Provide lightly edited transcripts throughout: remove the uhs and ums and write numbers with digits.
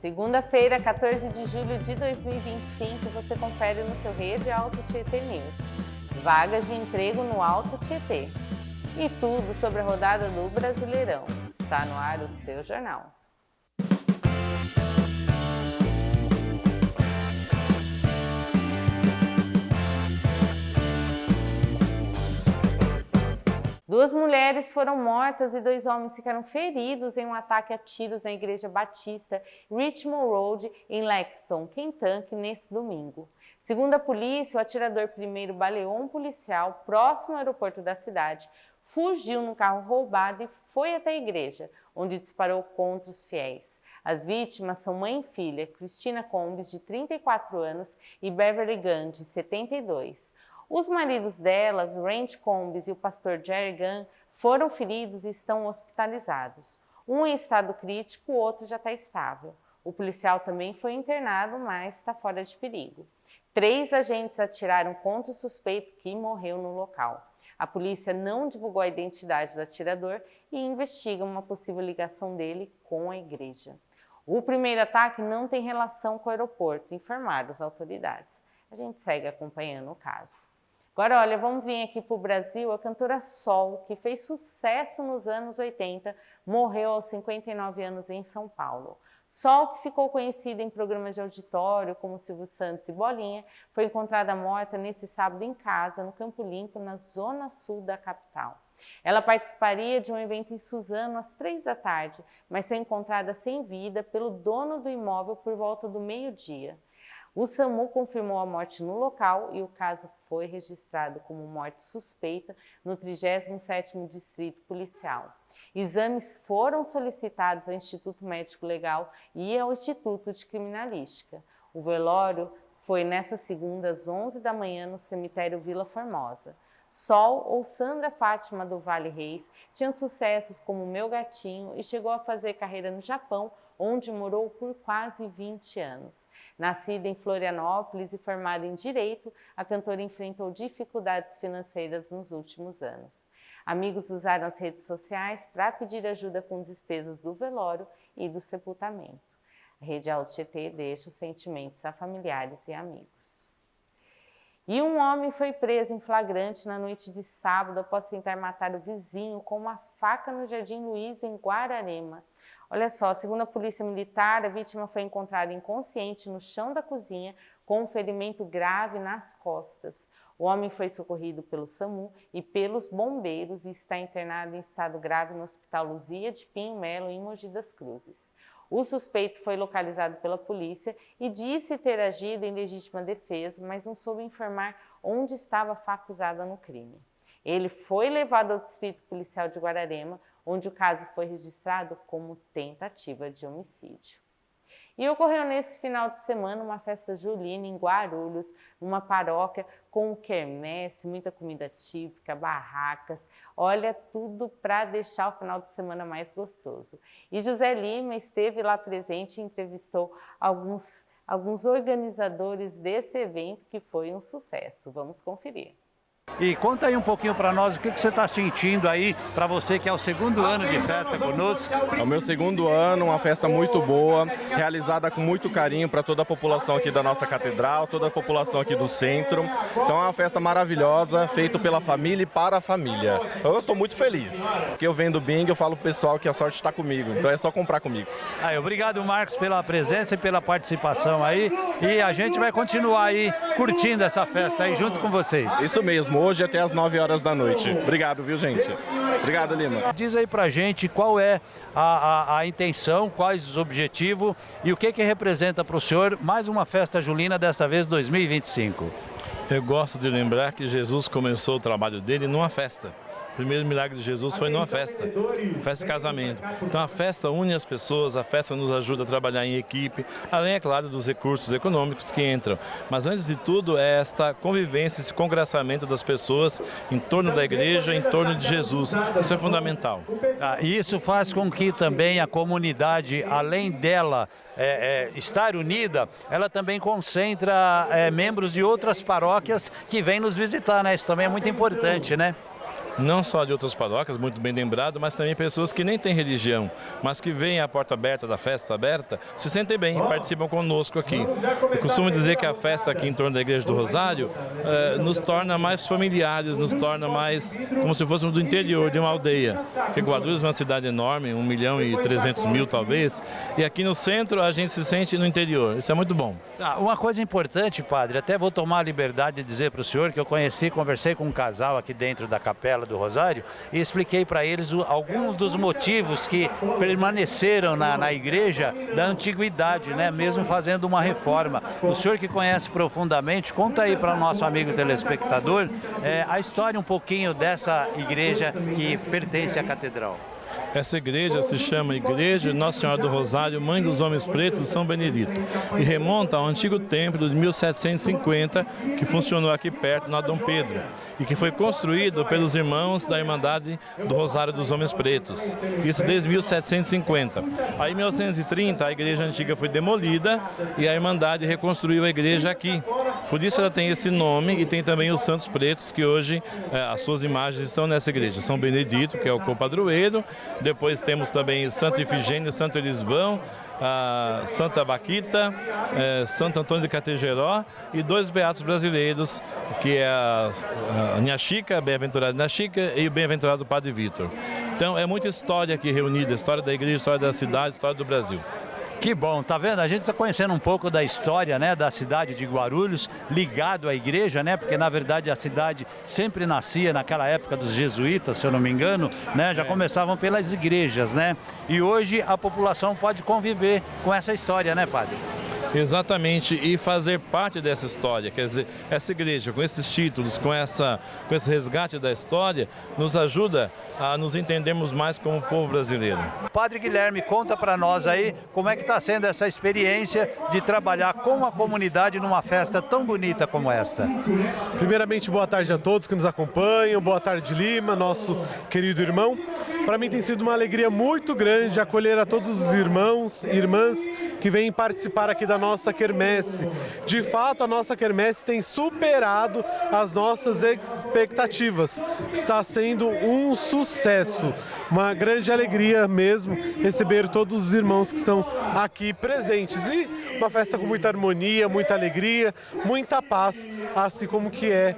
Segunda-feira, 14 de julho de 2025, você confere no seu Rede Alto Tietê News. Vagas de emprego no Alto Tietê. E tudo sobre a rodada do Brasileirão. Está no ar o seu jornal. Duas mulheres foram mortas e 2 homens ficaram feridos em um ataque a tiros na Igreja Batista Richmond Road, em Lexington, Kentucky, nesse domingo. Segundo a polícia, o atirador primeiro baleou um policial próximo ao aeroporto da cidade, fugiu num carro roubado e foi até a igreja, onde disparou contra os fiéis. As vítimas são mãe e filha, Christina Combs, de 34 anos, e Beverly Gunn, de 72. Os maridos delas, Randy Combs e o pastor Jerry Gunn, foram feridos e estão hospitalizados. Um em estado crítico, o outro já está estável. O policial também foi internado, mas está fora de perigo. 3 agentes atiraram contra o suspeito que morreu no local. A polícia não divulgou a identidade do atirador e investiga uma possível ligação dele com a igreja. O primeiro ataque não tem relação com o aeroporto, informaram as autoridades. A gente segue acompanhando o caso. Agora, olha, vamos vir aqui para o Brasil. A cantora Sol, que fez sucesso nos anos 80, morreu aos 59 anos em São Paulo. Sol, que ficou conhecida em programas de auditório como Silvio Santos e Bolinha, foi encontrada morta nesse sábado em casa, no Campo Limpo, na zona sul da capital. Ela participaria de um evento em Suzano às 3 da tarde, mas foi encontrada sem vida pelo dono do imóvel por volta do meio-dia. O SAMU confirmou a morte no local e o caso foi registrado como morte suspeita no 37º Distrito Policial. Exames foram solicitados ao Instituto Médico Legal e ao Instituto de Criminalística. O velório foi nesta segunda às 11 da manhã no cemitério Vila Formosa. Sol, ou Sandra Fátima do Vale Reis, tinha sucessos como Meu Gatinho e chegou a fazer carreira no Japão, onde morou por quase 20 anos. Nascida em Florianópolis e formada em Direito, a cantora enfrentou dificuldades financeiras nos últimos anos. Amigos usaram as redes sociais para pedir ajuda com despesas do velório e do sepultamento. A Rede Alto Tietê deixa os sentimentos a familiares e amigos. E um homem foi preso em flagrante na noite de sábado após tentar matar o vizinho com uma faca no Jardim Luiz, em Guararema. Olha só, segundo a polícia militar, a vítima foi encontrada inconsciente no chão da cozinha com um ferimento grave nas costas. O homem foi socorrido pelo SAMU e pelos bombeiros e está internado em estado grave no Hospital Luzia de Pinho Melo, em Mogi das Cruzes. O suspeito foi localizado pela polícia e disse ter agido em legítima defesa, mas não soube informar onde estava a faca usada no crime. Ele foi levado ao Distrito Policial de Guararema, onde o caso foi registrado como tentativa de homicídio. E ocorreu nesse final de semana uma festa julina em Guarulhos, numa paróquia com quermesse, muita comida típica, barracas, olha, tudo para deixar o final de semana mais gostoso. E José Lima esteve lá presente e entrevistou alguns organizadores desse evento que foi um sucesso. Vamos conferir. E conta aí um pouquinho para nós o que você está sentindo aí, para você que é o segundo ano de festa conosco. É o meu segundo ano, uma festa muito boa, realizada com muito carinho para toda a população aqui da nossa catedral, toda a população aqui do centro. Então é uma festa maravilhosa, feita pela família e para a família. Eu estou muito feliz, porque eu vendo bingo, eu falo pro pessoal que a sorte está comigo, então é só comprar comigo. Aí, obrigado, Marcos, pela presença e pela participação aí, e a gente vai continuar aí curtindo essa festa aí junto com vocês. Isso mesmo. Hoje até às 9 horas da noite. Obrigado, viu, gente? Obrigado, Lima. Diz aí pra gente qual é a intenção, quais os objetivos e o que representa para o senhor mais uma festa julina, dessa vez 2025. Eu gosto de lembrar que Jesus começou o trabalho dele numa festa. O primeiro milagre de Jesus foi numa festa de casamento. Então a festa une as pessoas, a festa nos ajuda a trabalhar em equipe, além, é claro, dos recursos econômicos que entram. Mas antes de tudo é esta convivência, esse congraçamento das pessoas em torno da igreja, em torno de Jesus. Isso é fundamental. Isso faz com que também a comunidade, além dela estar unida, ela também concentra membros de outras paróquias que vêm nos visitar, né? Isso também é muito importante, né? não só de outras paróquias, muito bem lembrado, mas também pessoas que nem têm religião, mas que veem a porta aberta da festa aberta, se sentem bem e participam conosco aqui. Eu costumo dizer que a festa aqui em torno da Igreja do Rosário nos torna mais familiares, nos torna mais como se fôssemos do interior de uma aldeia. Porque Guarulhos é uma cidade enorme, 1.300.000 talvez, e aqui no centro a gente se sente no interior. Isso é muito bom. Uma coisa importante, padre, até vou tomar a liberdade de dizer para o senhor que eu conversei com um casal aqui dentro da Capela do Rosário e expliquei para eles alguns dos motivos que permaneceram na igreja da antiguidade, né? Mesmo fazendo uma reforma. O senhor que conhece profundamente, conta aí para o nosso amigo telespectador a história um pouquinho dessa igreja que pertence à catedral. Essa igreja se chama Igreja Nossa Senhora do Rosário, Mãe dos Homens Pretos de São Benedito, e remonta ao antigo templo de 1750, que funcionou aqui perto, na Dom Pedro, e que foi construído pelos irmãos da Irmandade do Rosário dos Homens Pretos, isso desde 1750. Aí em 1930 a igreja antiga foi demolida e a Irmandade reconstruiu a igreja aqui. Por isso ela tem esse nome e tem também os Santos Pretos, que hoje as suas imagens estão nessa igreja. São Benedito, que é o copadroeiro, depois temos também Santa Ifigênia, Santo Elisbão, Santa Baquita, Santo Antônio de Categeró e dois beatos brasileiros, que é a Nhaxica, bem-aventurado Nhaxica, e o bem-aventurado Padre Vítor. Então é muita história aqui reunida, história da igreja, história da cidade, história do Brasil. Que bom, tá vendo? A gente está conhecendo um pouco da história, né, da cidade de Guarulhos, ligado à igreja, né, porque na verdade a cidade sempre nascia naquela época dos jesuítas, se eu não me engano, né, já começavam pelas igrejas, né, e hoje a população pode conviver com essa história, né, padre? Exatamente, e fazer parte dessa história, quer dizer, essa igreja com esses títulos, com esse resgate da história, nos ajuda a nos entendermos mais como povo brasileiro. Padre Guilherme, conta para nós aí como é que está sendo essa experiência de trabalhar com a comunidade numa festa tão bonita como esta. Primeiramente, boa tarde a todos que nos acompanham, boa tarde Lima, nosso querido irmão. Para mim tem sido uma alegria muito grande acolher a todos os irmãos e irmãs que vêm participar aqui da nossa quermesse. De fato, a nossa quermesse tem superado as nossas expectativas. Está sendo um sucesso, uma grande alegria mesmo receber todos os irmãos que estão aqui presentes. E uma festa com muita harmonia, muita alegria, muita paz, assim como que é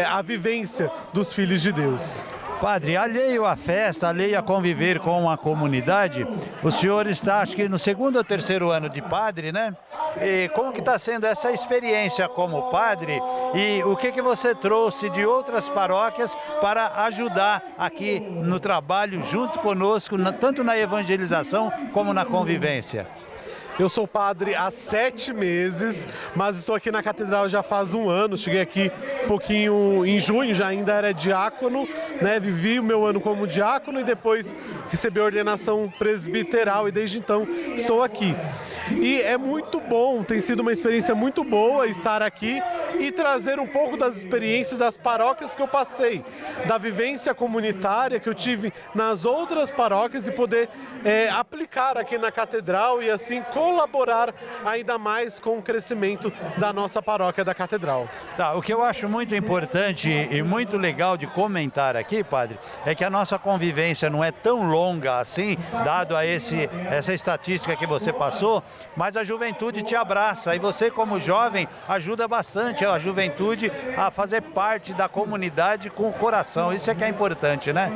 a vivência dos filhos de Deus. Padre, alheio à festa, alheio a conviver com a comunidade, o senhor está, acho que no segundo ou terceiro ano de padre, né? E como que está sendo essa experiência como padre e o que você trouxe de outras paróquias para ajudar aqui no trabalho junto conosco, tanto na evangelização como na convivência? Eu sou padre há 7 meses, mas estou aqui na catedral já faz 1 ano. Cheguei aqui um pouquinho em junho, já ainda era diácono, né? Vivi o meu ano como diácono e depois recebi a ordenação presbiteral e desde então estou aqui. E é muito bom, tem sido uma experiência muito boa estar aqui e trazer um pouco das experiências das paróquias que eu passei, da vivência comunitária que eu tive nas outras paróquias e poder aplicar aqui na catedral e assim colaborar ainda mais com o crescimento da nossa paróquia da catedral. Tá, o que eu acho muito importante e muito legal de comentar aqui, padre, é que a nossa convivência não é tão longa assim, dado a essa estatística que você passou, mas a juventude te abraça e você como jovem ajuda bastante a juventude a fazer parte da comunidade com o coração. Isso é que é importante, né?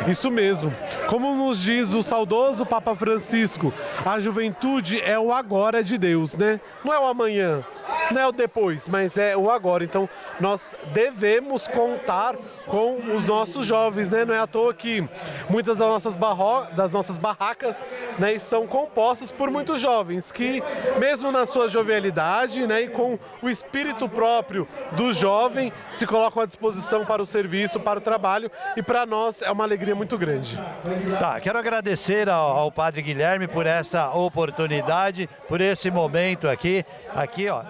Isso mesmo. Como nos diz o saudoso Papa Francisco, a juventude é o agora de Deus, né? Não é o amanhã, não é o depois, mas é o agora. Então, nós devemos contar com os nossos jovens, né? Não é à toa que muitas das nossas barracas, né, são compostas por muitos jovens que, mesmo na sua jovialidade, né, e com o espírito próprio do jovem, se colocam à disposição para o serviço, para o trabalho, e para nós é uma alegria muito grande. Tá, quero agradecer ao Padre Guilherme por essa oportunidade, por esse momento aqui, ó.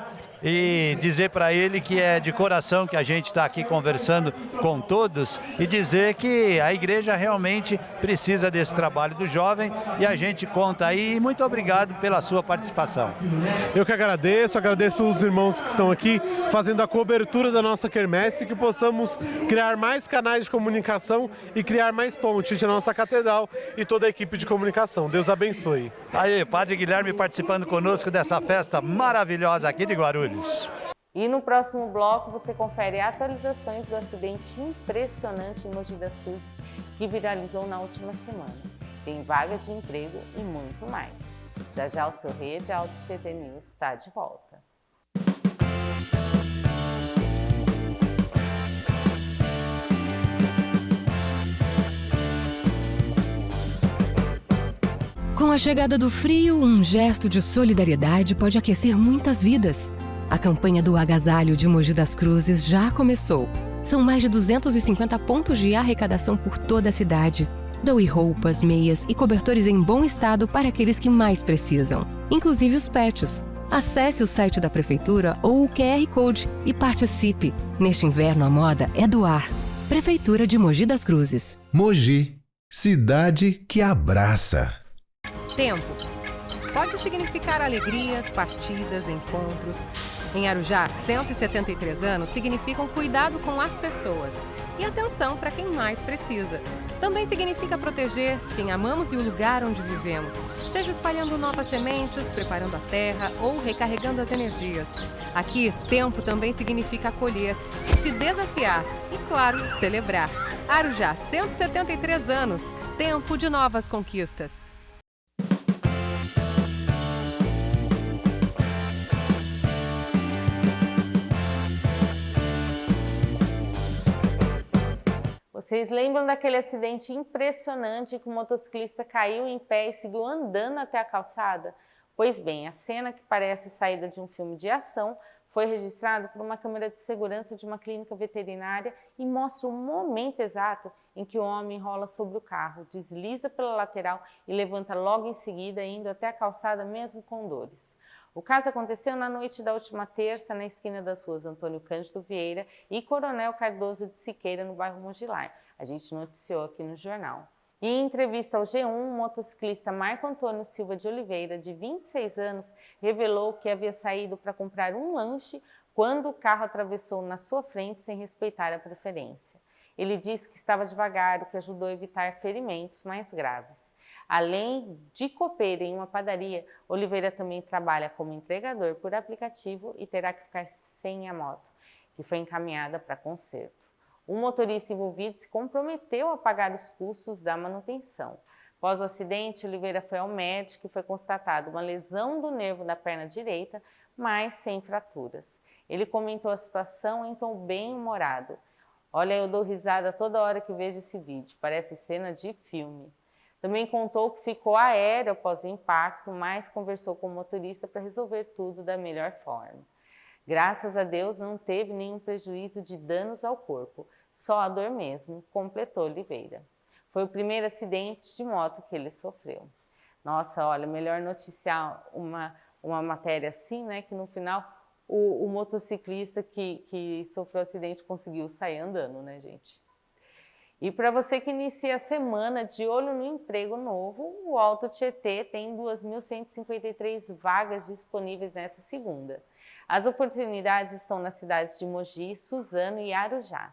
e dizer para ele que é de coração que a gente está aqui conversando com todos e dizer que a igreja realmente precisa desse trabalho do jovem e a gente conta aí. Muito obrigado pela sua participação. Eu que agradeço os irmãos que estão aqui fazendo a cobertura da nossa quermesse, que possamos criar mais canais de comunicação e criar mais pontes entre a nossa catedral e toda a equipe de comunicação. Deus abençoe. Aí, Padre Guilherme participando conosco dessa festa maravilhosa aqui de Guarulhos. E no próximo bloco você confere atualizações do acidente impressionante em Mogi das Cruzes que viralizou na última semana. Tem vagas de emprego e muito mais. Já já o seu Rede Alto Tietê News está de volta. Com a chegada do frio, um gesto de solidariedade pode aquecer muitas vidas. A campanha do Agasalho de Mogi das Cruzes já começou. São mais de 250 pontos de arrecadação por toda a cidade. Doe roupas, meias e cobertores em bom estado para aqueles que mais precisam, inclusive os pets. Acesse o site da Prefeitura ou o QR Code e participe. Neste inverno, a moda é doar. Prefeitura de Mogi das Cruzes. Mogi, cidade que abraça. Tempo. Pode significar alegrias, partidas, encontros. Em Arujá, 173 anos significam cuidado com as pessoas e atenção para quem mais precisa. Também significa proteger quem amamos e o lugar onde vivemos, seja espalhando novas sementes, preparando a terra ou recarregando as energias. Aqui, tempo também significa acolher, se desafiar e, claro, celebrar. Arujá, 173 anos, tempo de novas conquistas. Vocês lembram daquele acidente impressionante em que o motociclista caiu em pé e seguiu andando até a calçada? Pois bem, a cena, que parece saída de um filme de ação, foi registrada por uma câmera de segurança de uma clínica veterinária e mostra o momento exato em que o homem rola sobre o carro, desliza pela lateral e levanta logo em seguida, indo até a calçada mesmo com dores. O caso aconteceu na noite da última terça, na esquina das ruas Antônio Cândido Vieira e Coronel Cardoso de Siqueira, no bairro Mogilar. A gente noticiou aqui no jornal. E em entrevista ao G1, o motociclista Marco Antônio Silva de Oliveira, de 26 anos, revelou que havia saído para comprar um lanche quando o carro atravessou na sua frente sem respeitar a preferência. Ele disse que estava devagar, o que ajudou a evitar ferimentos mais graves. Além de copeiro em uma padaria, Oliveira também trabalha como entregador por aplicativo e terá que ficar sem a moto, que foi encaminhada para conserto. O motorista envolvido se comprometeu a pagar os custos da manutenção. Após o acidente, Oliveira foi ao médico e foi constatada uma lesão do nervo da perna direita, mas sem fraturas. Ele comentou a situação em tom bem-humorado. Olha, eu dou risada toda hora que vejo esse vídeo, parece cena de filme. Também contou que ficou aéreo após o impacto, mas conversou com o motorista para resolver tudo da melhor forma. Graças a Deus não teve nenhum prejuízo de danos ao corpo, só a dor mesmo, completou Oliveira. Foi o primeiro acidente de moto que ele sofreu. Nossa, olha, melhor noticiar uma matéria assim, né, que no final o motociclista que sofreu o acidente conseguiu sair andando, né, gente? E para você que inicia a semana de olho no emprego novo, o Alto Tietê tem 2.153 vagas disponíveis nessa segunda. As oportunidades estão nas cidades de Mogi, Suzano e Arujá.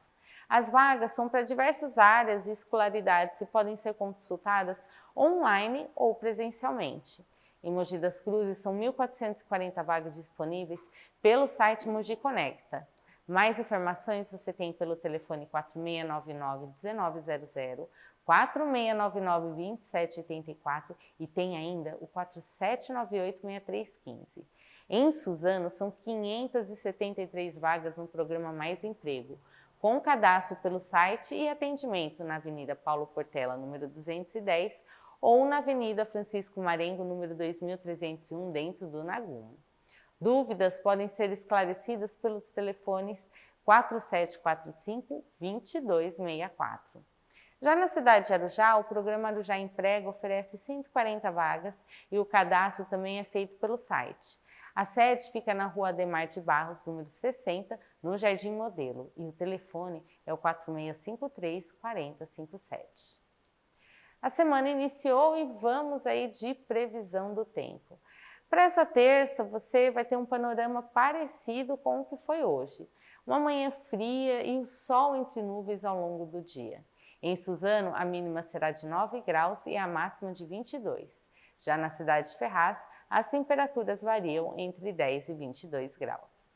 As vagas são para diversas áreas e escolaridades e podem ser consultadas online ou presencialmente. Em Mogi das Cruzes são 1.440 vagas disponíveis pelo site Mogi Conecta. Mais informações você tem pelo telefone 4699-1900, 4699-2784 e tem ainda o 4798-6315. Em Suzano, são 573 vagas no programa Mais Emprego, com cadastro pelo site e atendimento na Avenida Paulo Portela, número 210, ou na Avenida Francisco Marengo, número 2301, dentro do Nagumo. Dúvidas podem ser esclarecidas pelos telefones 4745-2264. Já na cidade de Arujá, o programa Arujá Emprega oferece 140 vagas e o cadastro também é feito pelo site. A sede fica na Rua Ademar de Barros, número 60, no Jardim Modelo, e o telefone é o 4653-4057. A semana iniciou e vamos aí de previsão do tempo. Para essa terça, você vai ter um panorama parecido com o que foi hoje. Uma manhã fria e o sol entre nuvens ao longo do dia. Em Suzano, a mínima será de 9 graus e a máxima de 22. Já na cidade de Ferraz, as temperaturas variam entre 10 e 22 graus.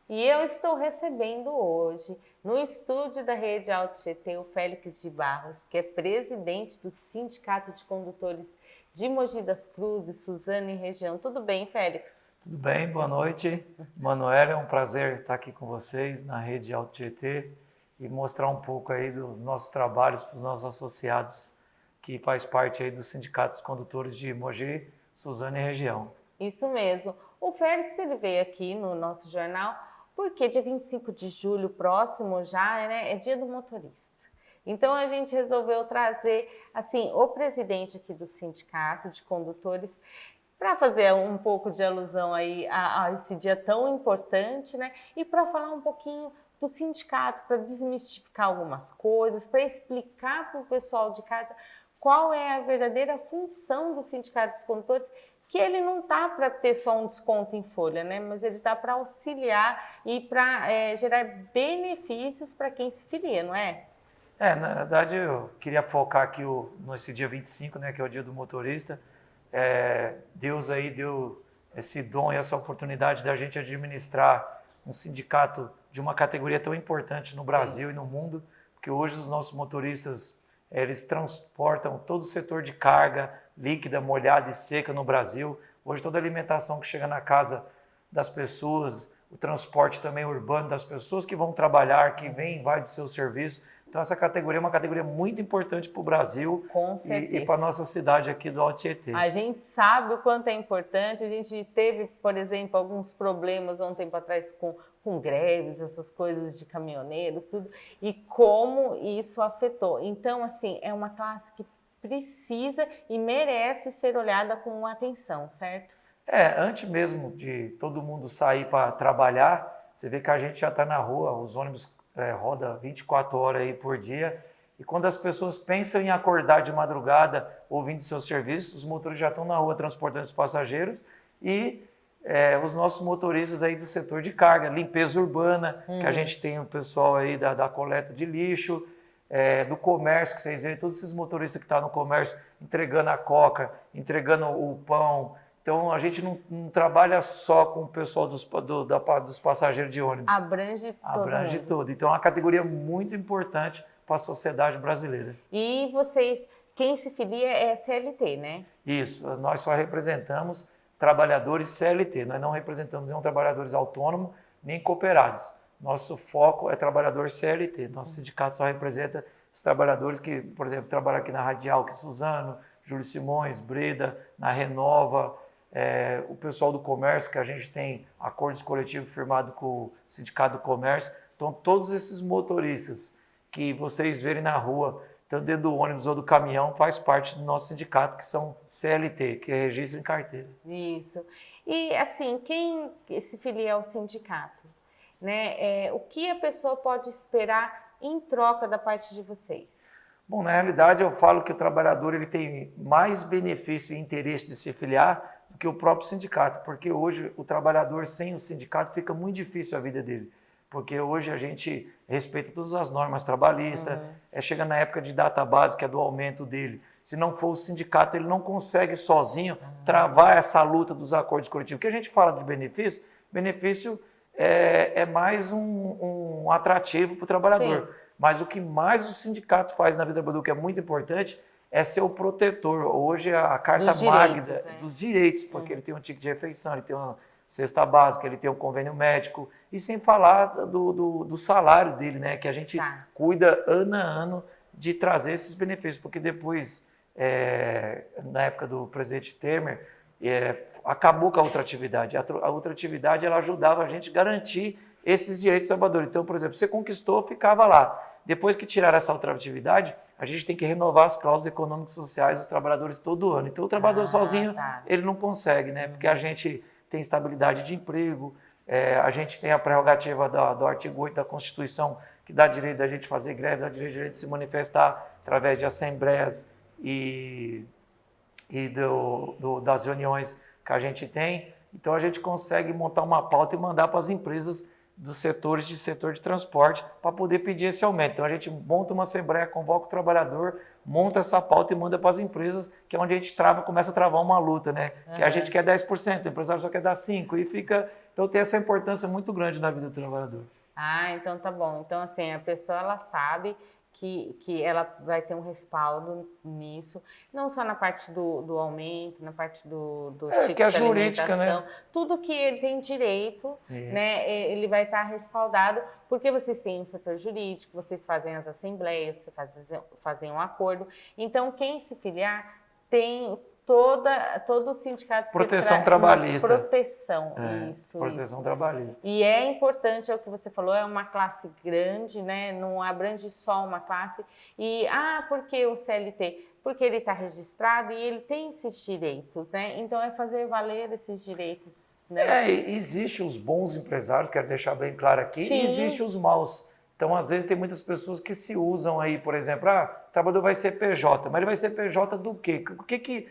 E eu estou recebendo hoje, no estúdio da Rede Alto Tietê, o Félix de Barros, que é presidente do Sindicato de Condutores de Mogi das Cruzes, Suzano e região. Tudo bem, Félix? Tudo bem, boa noite. Manoela, é um prazer estar aqui com vocês na Rede Alto Tietê e mostrar um pouco aí dos nossos trabalhos para os nossos associados, que faz parte aí do Sindicato dos Condutores de Mogi, Suzano e região. Isso mesmo. O Félix, ele veio aqui no nosso jornal porque dia 25 de julho, próximo já, né, é dia do motorista. Então a gente resolveu trazer, assim, o presidente aqui do Sindicato de Condutores para fazer um pouco de alusão aí a esse dia tão importante, né, e para falar um pouquinho do sindicato, para desmistificar algumas coisas, para explicar para o pessoal de casa qual é a verdadeira função do Sindicato dos Condutores, que ele não está para ter só um desconto em folha, né? Mas ele está para auxiliar e para gerar benefícios para quem se filia, não é? Na verdade, eu queria focar aqui nesse dia 25, né, que é o dia do motorista. Deus aí deu esse dom e essa oportunidade da gente administrar um sindicato de uma categoria tão importante no Brasil. Sim. E no mundo, porque hoje os nossos motoristas, eles transportam todo o setor de carga líquida, molhada e seca no Brasil. Hoje toda a alimentação que chega na casa das pessoas, o transporte também urbano das pessoas que vão trabalhar, que vem e vai do seu serviço. Então essa categoria é uma categoria muito importante para o Brasil. Com certeza. E para a nossa cidade aqui do Alto Tietê. A gente sabe o quanto é importante. A gente teve, por exemplo, alguns problemas há um tempo atrás com greves, essas coisas de caminhoneiros, tudo, e como isso afetou. Então, assim, é uma classe que precisa e merece ser olhada com atenção, certo? Antes mesmo de todo mundo sair para trabalhar, você vê que a gente já está na rua, os ônibus rodam 24 horas aí por dia, e quando as pessoas pensam em acordar de madrugada ouvindo seus serviços, os motoristas já estão na rua transportando os passageiros e os nossos motoristas aí do setor de carga, limpeza urbana, que a gente tem o pessoal aí da coleta de lixo, do comércio, que vocês veem, todos esses motoristas que estão no comércio entregando a coca, entregando o pão. Então, a gente não trabalha só com o pessoal dos passageiros de ônibus. Abrange tudo. Então, é uma categoria muito importante para a sociedade brasileira. E vocês, quem se filia é CLT, né? Isso, nós só representamos trabalhadores CLT, nós não representamos nenhum trabalhadores autônomos, nem cooperados. Nosso foco é trabalhador CLT. Nosso sindicato só representa os trabalhadores que, por exemplo, trabalham aqui na Radial, que é Suzano, Júlio Simões, Breda, na Renova, o pessoal do comércio, que a gente tem acordos coletivos firmados com o Sindicato do Comércio. Então, todos esses motoristas que vocês verem na rua, tanto dentro do ônibus ou do caminhão, faz parte do nosso sindicato, que são CLT, que é registro em carteira. Isso. E, assim, quem se filia ao sindicato, né? O que a pessoa pode esperar em troca da parte de vocês? Bom, na realidade eu falo que o trabalhador ele tem mais benefício e interesse de se filiar do que o próprio sindicato, porque hoje o trabalhador sem o sindicato fica muito difícil a vida dele, porque hoje a gente respeita todas as normas trabalhistas, chega na época de data base, que é do aumento dele. Se não for o sindicato, ele não consegue sozinho travar essa luta dos acordos coletivos. O que a gente fala de benefício é mais um atrativo para o trabalhador. Sim. Mas o que mais o sindicato faz na vida do trabalhador, que é muito importante, é ser o protetor. Hoje a carta magna dos direitos, porque ele tem um ticket de refeição, ele tem uma cesta básica, ele tem um convênio médico, e sem falar do salário dele, né? Que a gente cuida ano a ano de trazer esses benefícios, porque depois, na época do presidente Temer, acabou com a outra atividade. A outra atividade ela ajudava a gente a garantir esses direitos do trabalhador. Então, por exemplo, você conquistou, ficava lá. Depois que tiraram essa outra atividade, a gente tem que renovar as cláusulas econômicas e sociais dos trabalhadores todo ano. Então, o trabalhador sozinho, ele não consegue, né? Porque a gente tem estabilidade de emprego, a gente tem a prerrogativa do artigo 8 da Constituição, que dá direito da gente fazer greve, dá direito da gente se manifestar através de assembleias e das reuniões que a gente tem. Então a gente consegue montar uma pauta e mandar para as empresas dos setores de setor de transporte para poder pedir esse aumento. Então a gente monta uma assembleia, convoca o trabalhador, monta essa pauta e manda para as empresas, que é onde a gente começa a travar uma luta, né? Que a gente quer 10%, o empresário só quer dar 5%, e fica... Então tem essa importância muito grande na vida do trabalhador. Ah, então tá bom. Então assim, a pessoa ela sabe que ela vai ter um respaldo nisso, não só na parte do aumento, na parte do ticket que é de jurídica, alimentação, né? Tudo que ele tem direito, né, ele vai estar respaldado, porque vocês têm um setor jurídico, vocês fazem as assembleias, vocês fazem um acordo. Então, quem se filiar tem todo o sindicato... Proteção trabalhista. Proteção, Proteção trabalhista. E é importante, é o que você falou, é uma classe grande, né? Não abrange só uma classe. E, por que o CLT? Porque ele está registrado e ele tem esses direitos, né? Então, é fazer valer esses direitos, né? Existem os bons empresários, quero deixar bem claro aqui, Sim. e existem os maus. Então, às vezes, tem muitas pessoas que se usam aí, por exemplo, o trabalhador vai ser PJ, mas ele vai ser PJ do quê? O que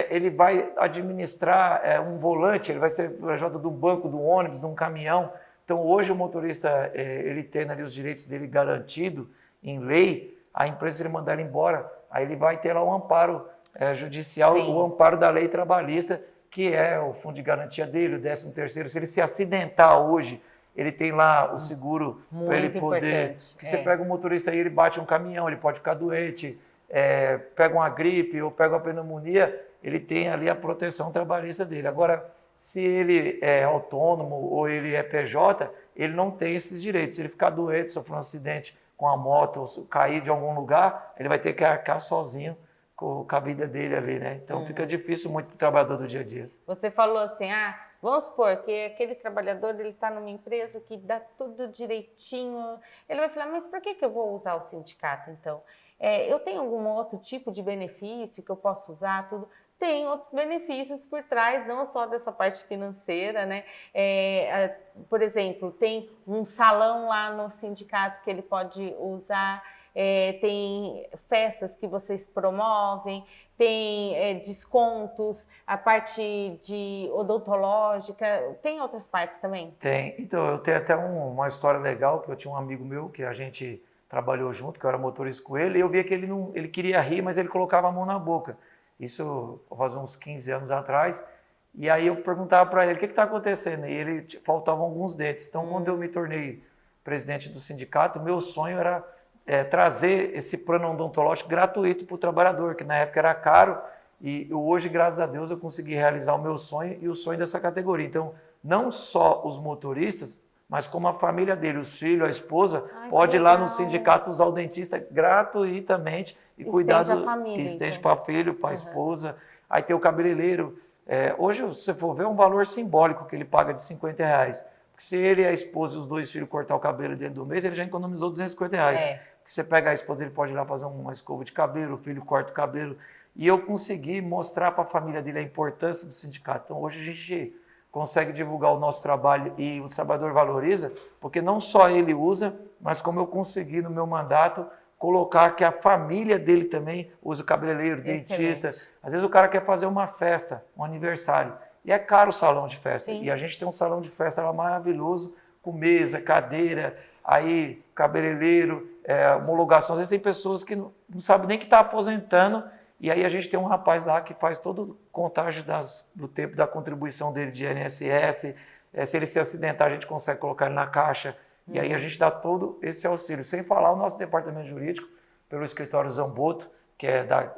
ele vai administrar um volante, ele vai ser PJ de um banco, de um ônibus, de um caminhão. Então, hoje o motorista, ele tendo ali os direitos dele garantido em lei, a empresa, se ele mandar ele embora, aí ele vai ter lá um amparo judicial, o amparo da lei trabalhista, que é o fundo de garantia dele, o 13º. Se ele se acidentar hoje, ele tem lá o seguro para ele poder... Porque você pega um motorista aí, ele bate um caminhão, ele pode ficar doente, pega uma gripe ou pega uma pneumonia, ele tem ali a proteção trabalhista dele. Agora, se ele é autônomo ou ele é PJ, ele não tem esses direitos. Se ele ficar doente, sofrer um acidente com a moto, ou cair de algum lugar, ele vai ter que arcar sozinho com a vida dele ali, né? Então fica difícil muito para o trabalhador do dia a dia. Você falou assim, vamos supor que aquele trabalhador ele está numa empresa que dá tudo direitinho. Ele vai falar, mas por que eu vou usar o sindicato então? Eu tenho algum outro tipo de benefício que eu posso usar, tudo? Tem outros benefícios por trás, não só dessa parte financeira, né? Por exemplo, tem um salão lá no sindicato que ele pode usar, tem festas que vocês promovem, tem descontos, a parte de odontológica, tem outras partes também? Tem. Então, eu tenho até uma história legal, que eu tinha um amigo meu que a gente trabalhou junto, que eu era motorista com ele, e eu via que ele queria rir, mas ele colocava a mão na boca. Isso faz uns 15 anos atrás. E aí eu perguntava para ele, o que está acontecendo? E ele faltavam alguns dentes. Então, quando eu me tornei presidente do sindicato, meu sonho era trazer esse plano odontológico gratuito para o trabalhador, que na época era caro. E hoje, graças a Deus, eu consegui realizar o meu sonho e o sonho dessa categoria. Então, não só os motoristas, mas como a família dele, os filhos, a esposa, pode ir lá no sindicato usar o dentista gratuitamente e cuidar do... Estende para filho, para a esposa. Aí tem o cabeleireiro. Hoje, se você for ver, é um valor simbólico que ele paga de R$50. Porque se ele e a esposa e os 2 filhos cortar o cabelo dentro do mês, ele já economizou R$250. Porque você pega a esposa, ele pode ir lá fazer uma escova de cabelo, o filho corta o cabelo. E eu consegui mostrar para a família dele a importância do sindicato. Então, hoje a gente consegue divulgar o nosso trabalho e o trabalhador valoriza, porque não só ele usa, mas como eu consegui no meu mandato colocar que a família dele também usa o cabeleireiro, dentista. Às vezes o cara quer fazer uma festa, um aniversário, e é caro o salão de festa. E a gente tem um salão de festa lá maravilhoso, com mesa, cadeira, aí cabeleireiro, homologação. Às vezes tem pessoas que não sabem nem que está aposentando. E aí a gente tem um rapaz lá que faz todo o contagem do tempo da contribuição dele de INSS. Se ele se acidentar, a gente consegue colocar ele na caixa. E aí a gente dá todo esse auxílio. Sem falar o nosso departamento jurídico, pelo escritório Zamboto, que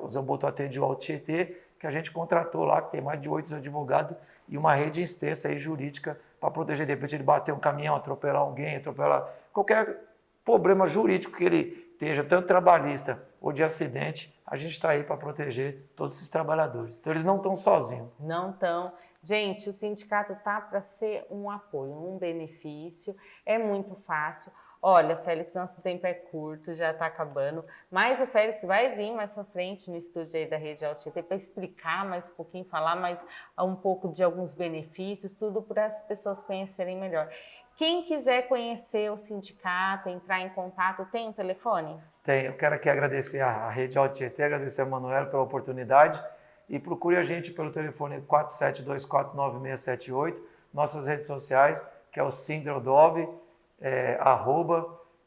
o Zamboto atende o Alto Tietê, que a gente contratou lá, que tem mais de 8 advogados e uma rede extensa aí jurídica para proteger, de repente, ele bater um caminhão, atropelar alguém, atropelar qualquer problema jurídico que ele esteja, tanto trabalhista ou de acidente, a gente está aí para proteger todos esses trabalhadores. Então, eles não estão sozinhos. Não estão. Gente, o sindicato está para ser um apoio, um benefício, é muito fácil. Olha, Félix, nosso tempo é curto, já está acabando, mas o Félix vai vir mais para frente no estúdio aí da Rede Altietê para explicar mais um pouquinho, falar mais um pouco de alguns benefícios, tudo para as pessoas conhecerem melhor. Quem quiser conhecer o sindicato, entrar em contato, tem um telefone? Tem, eu quero aqui agradecer a Rede Altietê, agradecer a Manuela pela oportunidade e procure a gente pelo telefone 47249678, nossas redes sociais, que é o Sindrodov,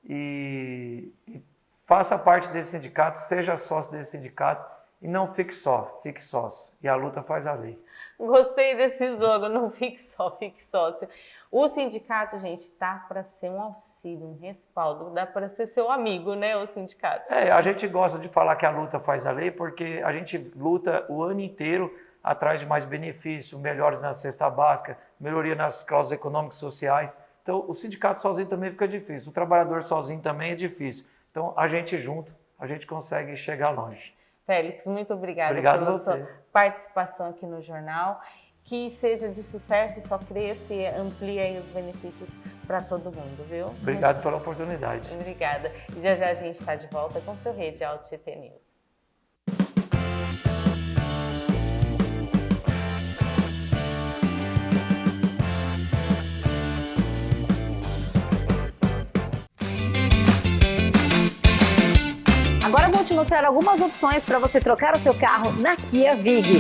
e faça parte desse sindicato, seja sócio desse sindicato e não fique só, fique sócio. E a luta faz a lei. Gostei desse slogan, não fique só, fique sócio. O sindicato, gente, tá para ser um auxílio, um respaldo, dá para ser seu amigo, né, o sindicato? A gente gosta de falar que a luta faz a lei porque a gente luta o ano inteiro atrás de mais benefícios, melhores na cesta básica, melhoria nas cláusulas econômicas e sociais. Então, o sindicato sozinho também fica difícil, o trabalhador sozinho também é difícil. Então, a gente junto, a gente consegue chegar longe. Félix, muito obrigada pela sua participação aqui no jornal. Que seja de sucesso e só cresça e amplie aí os benefícios para todo mundo, viu? Obrigado pela oportunidade. Obrigada. E já já a gente está de volta com seu Rede Altietê News. Agora eu vou te mostrar algumas opções para você trocar o seu carro na Kia Vig.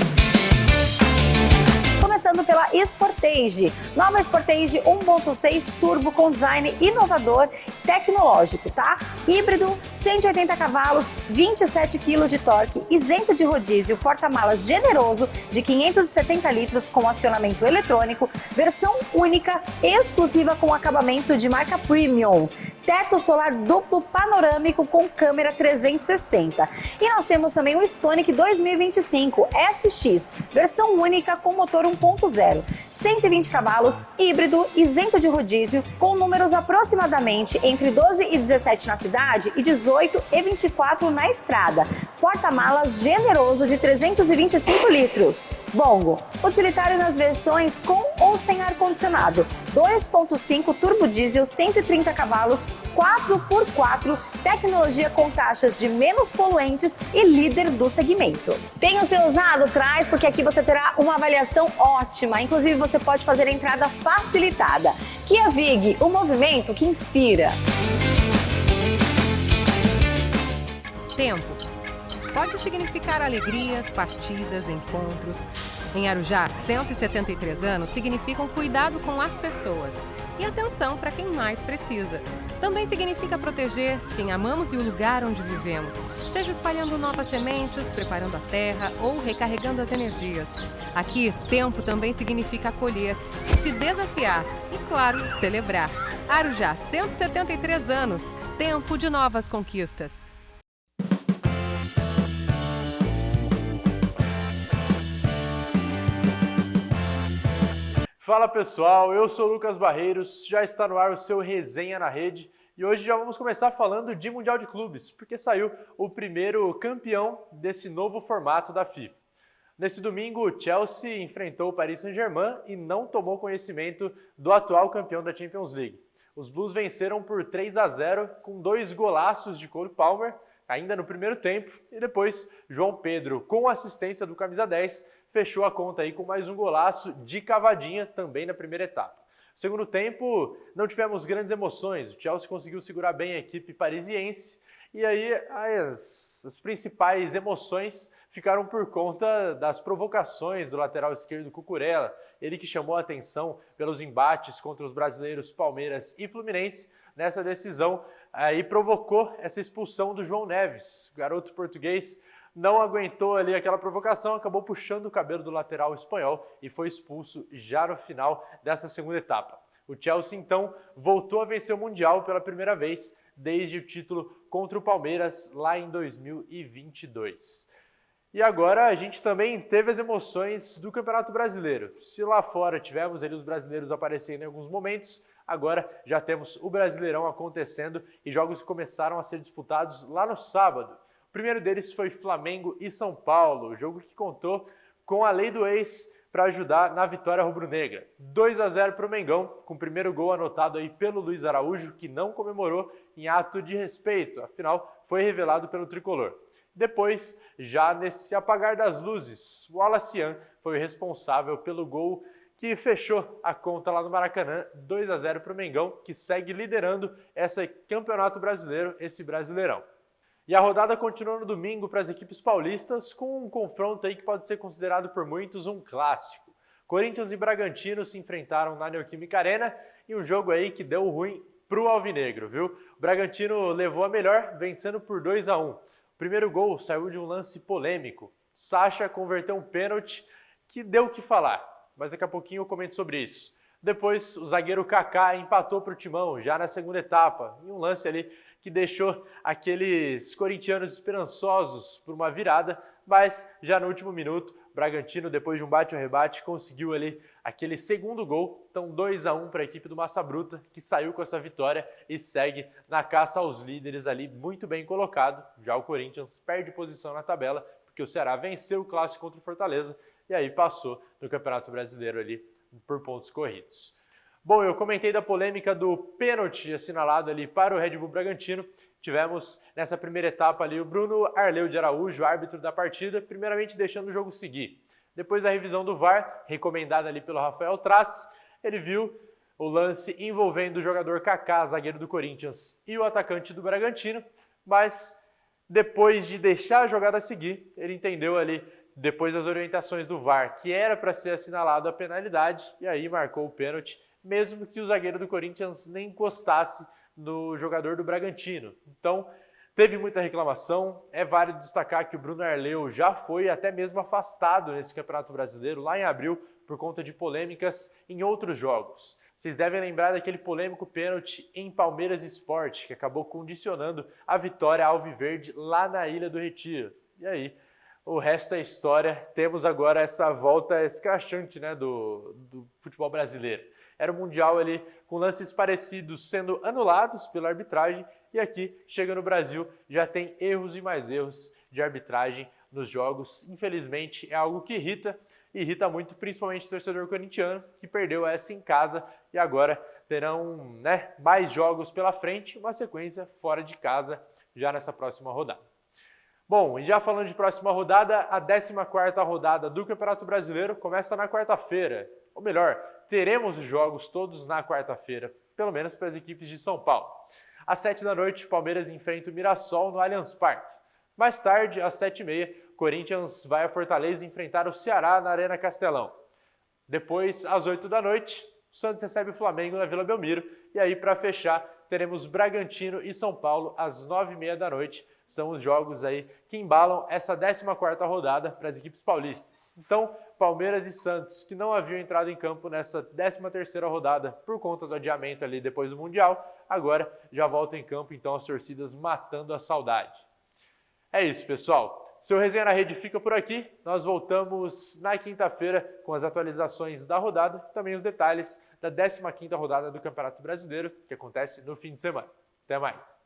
Começando pela Sportage, nova Sportage 1.6 Turbo com design inovador tecnológico, tá? Híbrido, 180 cavalos, 27 kg de torque, isento de rodízio, porta-malas generoso de 570 litros com acionamento eletrônico, versão única, exclusiva com acabamento de marca Premium. Teto solar duplo panorâmico com câmera 360. E nós temos também o Stonic 2025 SX, versão única com motor 1.0, 120 cavalos, híbrido, isento de rodízio, com números aproximadamente entre 12 e 17 na cidade e 18 e 24 na estrada. Porta-malas generoso de 325 litros. Bongo, utilitário nas versões com ou sem ar-condicionado. 2.5 turbo diesel, 130 cavalos, 4x4, tecnologia com taxas de menos poluentes e líder do segmento. Tem o seu usado? Traz, porque aqui você terá uma avaliação ótima. Inclusive, você pode fazer a entrada facilitada. Kia Vig, o movimento que inspira. Tempo. Pode significar alegrias, partidas, encontros. Em Arujá, 173 anos significam cuidado com as pessoas e atenção para quem mais precisa. Também significa proteger quem amamos e o lugar onde vivemos, seja espalhando novas sementes, preparando a terra ou recarregando as energias. Aqui, tempo também significa acolher, se desafiar e, claro, celebrar. Arujá, 173 anos, tempo de novas conquistas. Fala pessoal, eu sou o Lucas Barreiros, já está no ar o seu Resenha na Rede e hoje já vamos começar falando de Mundial de Clubes, porque saiu o primeiro campeão desse novo formato da FIFA. Nesse domingo, o Chelsea enfrentou o Paris Saint-Germain e não tomou conhecimento do atual campeão da Champions League. Os Blues venceram por 3-0 com 2 golaços de Cole Palmer, ainda no primeiro tempo, e depois João Pedro, com assistência do camisa 10, fechou a conta aí com mais um golaço de cavadinha também na primeira etapa. No segundo tempo, não tivemos grandes emoções. O Chelsea conseguiu segurar bem a equipe parisiense e aí as principais emoções ficaram por conta das provocações do lateral esquerdo Cucurella, ele que chamou a atenção pelos embates contra os brasileiros Palmeiras e Fluminense nessa decisão e provocou essa expulsão do João Neves, o garoto português. Não aguentou ali aquela provocação, acabou puxando o cabelo do lateral espanhol e foi expulso já no final dessa segunda etapa. O Chelsea, então, voltou a vencer o Mundial pela primeira vez desde o título contra o Palmeiras lá em 2022. E agora a gente também teve as emoções do Campeonato Brasileiro. Se lá fora tivemos ali os brasileiros aparecendo em alguns momentos, agora já temos o Brasileirão acontecendo e jogos que começaram a ser disputados lá no sábado. O primeiro deles foi Flamengo e São Paulo, jogo que contou com a lei do ex para ajudar na vitória rubro-negra. 2-0 para o Mengão, com o primeiro gol anotado aí pelo Luiz Araújo, que não comemorou em ato de respeito, afinal foi revelado pelo tricolor. Depois, já nesse apagar das luzes, o Alacian foi o responsável pelo gol que fechou a conta lá no Maracanã, 2-0 para o Mengão, que segue liderando esse campeonato brasileiro, esse Brasileirão. E a rodada continua no domingo para as equipes paulistas com um confronto aí que pode ser considerado por muitos um clássico. Corinthians e Bragantino se enfrentaram na Neoquímica Arena e um jogo aí que deu ruim pro alvinegro, viu? O Bragantino levou a melhor, vencendo por 2-1. O primeiro gol saiu de um lance polêmico. Sacha converteu um pênalti que deu o que falar, mas daqui a pouquinho eu comento sobre isso. Depois, o zagueiro Kaká empatou para o Timão, já na segunda etapa, em um lance ali que deixou aqueles corintianos esperançosos por uma virada, mas já no último minuto, o Bragantino, depois de um bate-rebate, conseguiu ali aquele segundo gol. Então 2-1 para a equipe do Massa Bruta, que saiu com essa vitória e segue na caça aos líderes ali, muito bem colocado. Já o Corinthians perde posição na tabela, porque o Ceará venceu o clássico contra o Fortaleza e aí passou no Campeonato Brasileiro ali por pontos corridos. Bom, eu comentei da polêmica do pênalti assinalado ali para o Red Bull Bragantino. Tivemos nessa primeira etapa ali o Bruno Arleu de Araújo, árbitro da partida, primeiramente deixando o jogo seguir. Depois da revisão do VAR, recomendada ali pelo Rafael Traz, ele viu o lance envolvendo o jogador Kaká, zagueiro do Corinthians, e o atacante do Bragantino, mas depois de deixar a jogada seguir, ele entendeu ali, depois das orientações do VAR, que era para ser assinalado a penalidade, e aí marcou o pênalti, mesmo que o zagueiro do Corinthians nem encostasse no jogador do Bragantino. Então, teve muita reclamação. É válido destacar que o Bruno Arleu já foi até mesmo afastado nesse Campeonato Brasileiro, lá em abril, por conta de polêmicas em outros jogos. Vocês devem lembrar daquele polêmico pênalti em Palmeiras Sport, que acabou condicionando a vitória alviverde lá na Ilha do Retiro. E aí, o resto é história. Temos agora essa volta escrachante, né, do futebol brasileiro. Era um Mundial ali com lances parecidos sendo anulados pela arbitragem e aqui, chega no Brasil, já tem erros e mais erros de arbitragem nos jogos. Infelizmente, é algo que irrita muito, principalmente o torcedor corintiano, que perdeu essa em casa e agora terão, né, mais jogos pela frente, uma sequência fora de casa já nessa próxima rodada. Bom, e já falando de próxima rodada, a 14ª rodada do Campeonato Brasileiro começa na quarta-feira, ou melhor, teremos os jogos todos na quarta-feira, pelo menos para as equipes de São Paulo. Às 7 da noite, Palmeiras enfrenta o Mirassol no Allianz Parque. Mais tarde, às 7h30, Corinthians vai a Fortaleza enfrentar o Ceará na Arena Castelão. Depois, às 8 da noite, o Santos recebe o Flamengo na Vila Belmiro. E aí, para fechar, teremos Bragantino e São Paulo às 9h30 da noite. São os jogos aí que embalam essa 14ª rodada para as equipes paulistas. Então, Palmeiras e Santos, que não haviam entrado em campo nessa 13ª rodada por conta do adiamento ali depois do Mundial, agora já voltam em campo, então as torcidas matando a saudade. É isso, pessoal. Seu Resenha na Rede fica por aqui. Nós voltamos na quinta-feira com as atualizações da rodada e também os detalhes da 15ª rodada do Campeonato Brasileiro, que acontece no fim de semana. Até mais!